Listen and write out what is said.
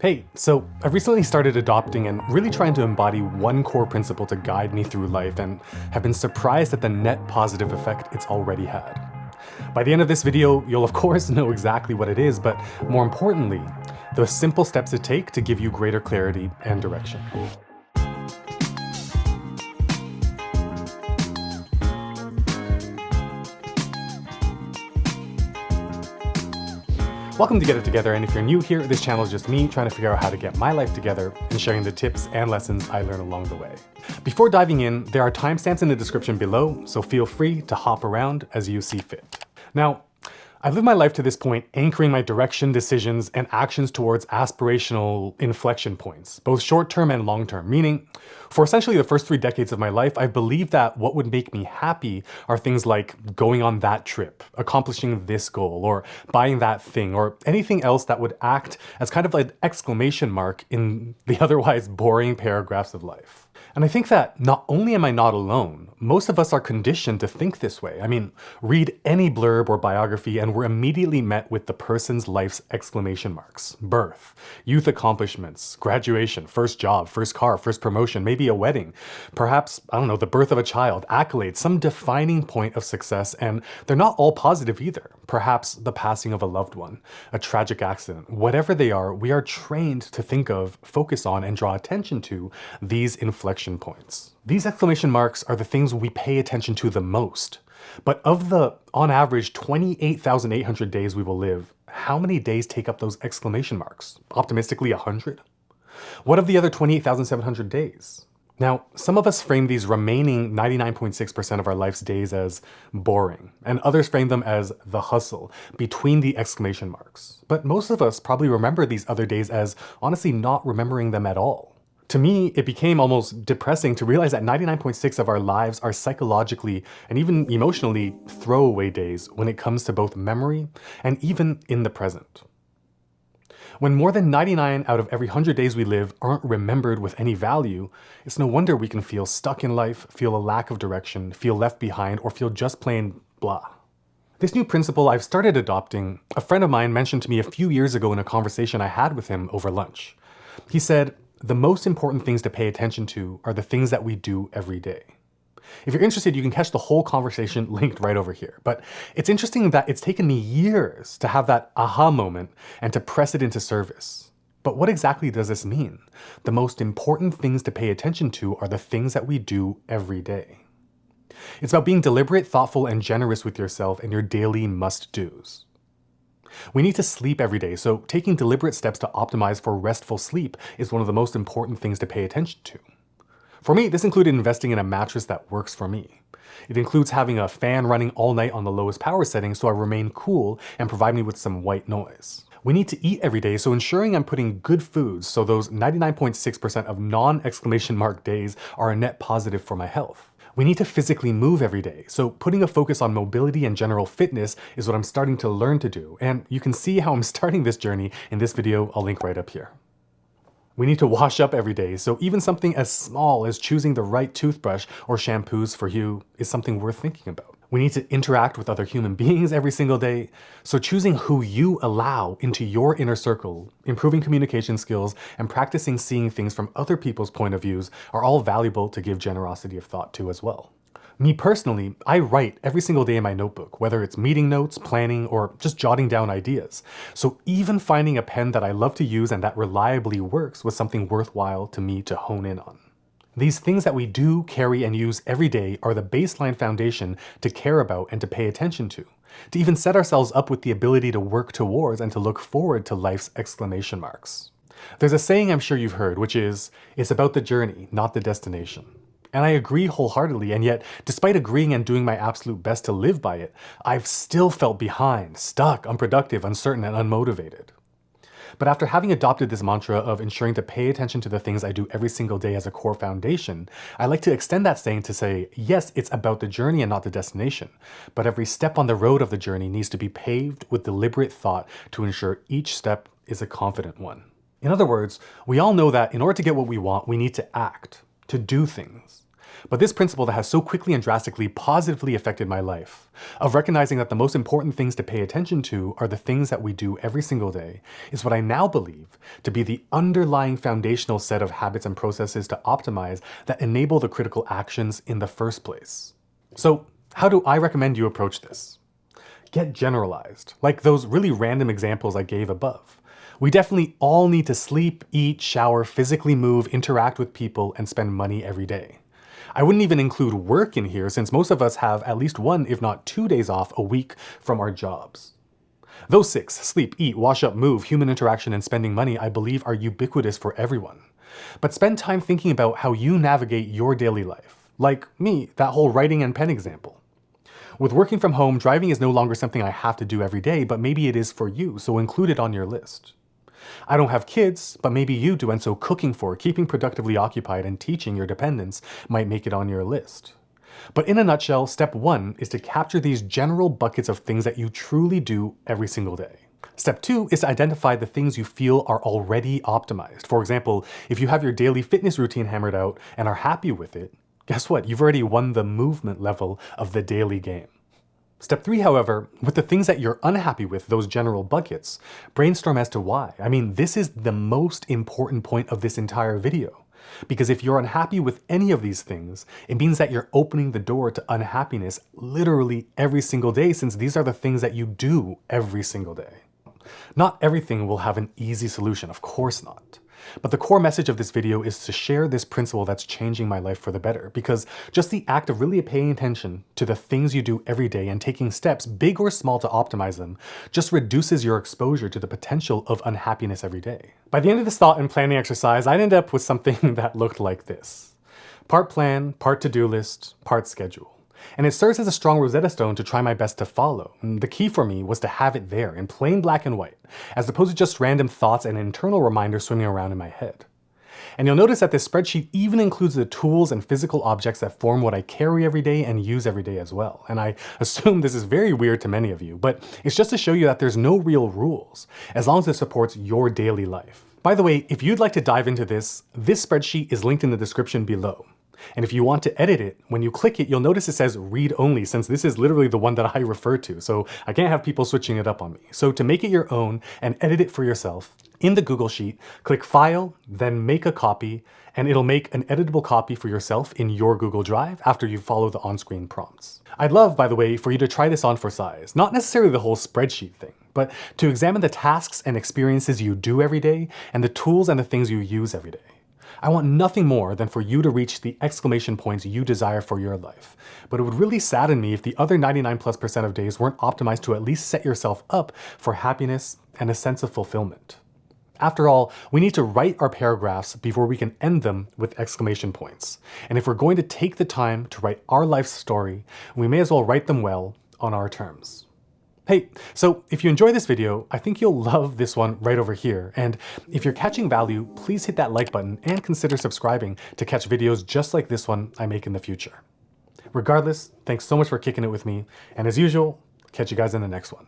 Hey, so I've recently started adopting and really trying to embody one core principle to guide me through life and have been surprised at the net positive effect it's already had. By the end of this video, you'll of course know exactly what it is, but more importantly, the simple steps to take to give you greater clarity and direction. Welcome to Get It Together, and if you're new here, this channel is just me trying to figure out how to get my life together and sharing the tips and lessons I learn along the way. Before diving in, there are timestamps in the description below, so feel free to hop around as you see fit. Now, I've lived my life to this point anchoring my direction, decisions, and actions towards aspirational inflection points, both short-term and long-term, meaning for essentially the first 3 decades of my life, I believed that what would make me happy are things like going on that trip, accomplishing this goal, or buying that thing, or anything else that would act as kind of like an exclamation mark in the otherwise boring paragraphs of life. And I think that not only am I not alone, most of us are conditioned to think this way. I mean, read any blurb or biography and we're immediately met with the person's life's exclamation marks. Birth, youth accomplishments, graduation, first job, first car, first promotion, maybe a wedding, perhaps, I don't know, the birth of a child, accolades, some defining point of success, and they're not all positive either. Perhaps the passing of a loved one, a tragic accident, whatever they are, we are trained to think of, focus on, and draw attention to these inflection points. These exclamation marks are the things we pay attention to the most. But of the, on average, 28,800 days we will live, how many days take up those exclamation marks? Optimistically, 100? What of the other 28,700 days? Now, some of us frame these remaining 99.6% of our life's days as boring, and others frame them as the hustle between the exclamation marks. But most of us probably remember these other days as honestly not remembering them at all. To me, it became almost depressing to realize that 99.6% of our lives are psychologically and even emotionally throwaway days when it comes to both memory and even in the present. When more than 99 out of every 100 days we live aren't remembered with any value, it's no wonder we can feel stuck in life, feel a lack of direction, feel left behind, or feel just plain blah. This new principle I've started adopting, a friend of mine mentioned to me a few years ago in a conversation I had with him over lunch. He said, the most important things to pay attention to are the things that we do every day. If you're interested, you can catch the whole conversation linked right over here. But it's interesting that it's taken me years to have that aha moment and to press it into service. But what exactly does this mean? The most important things to pay attention to are the things that we do every day. It's about being deliberate, thoughtful, and generous with yourself and your daily must-dos. We need to sleep every day, so taking deliberate steps to optimize for restful sleep is one of the most important things to pay attention to. For me, this included investing in a mattress that works for me. It includes having a fan running all night on the lowest power setting so I remain cool and provide me with some white noise. We need to eat every day, so ensuring I'm putting good foods so those 99.6% of non-exclamation mark days are a net positive for my health. We need to physically move every day, so putting a focus on mobility and general fitness is what I'm starting to learn to do, and you can see how I'm starting this journey in this video I'll link right up here. We need to wash up every day, so even something as small as choosing the right toothbrush or shampoos for you is something worth thinking about. We need to interact with other human beings every single day, so choosing who you allow into your inner circle, improving communication skills, and practicing seeing things from other people's point of views are all valuable to give generosity of thought to as well. Me personally, I write every single day in my notebook, whether it's meeting notes, planning, or just jotting down ideas. So even finding a pen that I love to use and that reliably works was something worthwhile to me to hone in on. These things that we do, carry, and use every day are the baseline foundation to care about and to pay attention to even set ourselves up with the ability to work towards and to look forward to life's exclamation marks. There's a saying I'm sure you've heard, which is, it's about the journey, not the destination. And I agree wholeheartedly, and yet, despite agreeing and doing my absolute best to live by it, I've still felt behind, stuck, unproductive, uncertain, and unmotivated. But after having adopted this mantra of ensuring to pay attention to the things I do every single day as a core foundation, I like to extend that saying to say, yes, it's about the journey and not the destination, but every step on the road of the journey needs to be paved with deliberate thought to ensure each step is a confident one. In other words, we all know that in order to get what we want, we need to act, to do things. But this principle that has so quickly and drastically positively affected my life, of recognizing that the most important things to pay attention to are the things that we do every single day, is what I now believe to be the underlying foundational set of habits and processes to optimize that enable the critical actions in the first place. So, how do I recommend you approach this? Get generalized, like those really random examples I gave above. We definitely all need to sleep, eat, shower, physically move, interact with people, and spend money every day. I wouldn't even include work in here since most of us have at least 1, if not 2 days off a week from our jobs. Those 6, sleep, eat, wash up, move, human interaction, and spending money, I believe are ubiquitous for everyone. But spend time thinking about how you navigate your daily life. Like me, that whole writing and pen example. With working from home, driving is no longer something I have to do every day, but maybe it is for you, so include it on your list. I don't have kids, but maybe you do, and so cooking for, keeping productively occupied, and teaching your dependents might make it on your list. But in a nutshell, step 1 is to capture these general buckets of things that you truly do every single day. Step 2 is to identify the things you feel are already optimized. For example, if you have your daily fitness routine hammered out and are happy with it, guess what? You've already won the movement level of the daily game. Step 3, however, with the things that you're unhappy with, those general buckets, brainstorm as to why. I mean, this is the most important point of this entire video. Because if you're unhappy with any of these things, it means that you're opening the door to unhappiness literally every single day, since these are the things that you do every single day. Not everything will have an easy solution, of course not. But the core message of this video is to share this principle that's changing my life for the better, because just the act of really paying attention to the things you do every day and taking steps, big or small, to optimize them, just reduces your exposure to the potential of unhappiness every day. By the end of this thought and planning exercise, I ended up with something that looked like this. Part plan, part to-do list, part schedule. And it serves as a strong Rosetta Stone to try my best to follow. And the key for me was to have it there in plain black and white, as opposed to just random thoughts and internal reminders swimming around in my head. And you'll notice that this spreadsheet even includes the tools and physical objects that form what I carry every day and use every day as well. And I assume this is very weird to many of you, but it's just to show you that there's no real rules, as long as it supports your daily life. By the way, if you'd like to dive into this spreadsheet is linked in the description below. And if you want to edit it, when you click it, you'll notice it says read only, since this is literally the one that I refer to, so I can't have people switching it up on me. So to make it your own and edit it for yourself, in the Google Sheet, click File, then Make a Copy, and it'll make an editable copy for yourself in your Google Drive after you follow the on-screen prompts. I'd love, by the way, for you to try this on for size. Not necessarily the whole spreadsheet thing, but to examine the tasks and experiences you do every day and the tools and the things you use every day. I want nothing more than for you to reach the exclamation points you desire for your life. But it would really sadden me if the other 99+% of days weren't optimized to at least set yourself up for happiness and a sense of fulfillment. After all, we need to write our paragraphs before we can end them with exclamation points. And if we're going to take the time to write our life story, we may as well write them well on our terms. Hey, so if you enjoy this video, I think you'll love this one right over here. And if you're catching value, please hit that like button and consider subscribing to catch videos just like this one I make in the future. Regardless, thanks so much for kicking it with me. And as usual, catch you guys in the next one.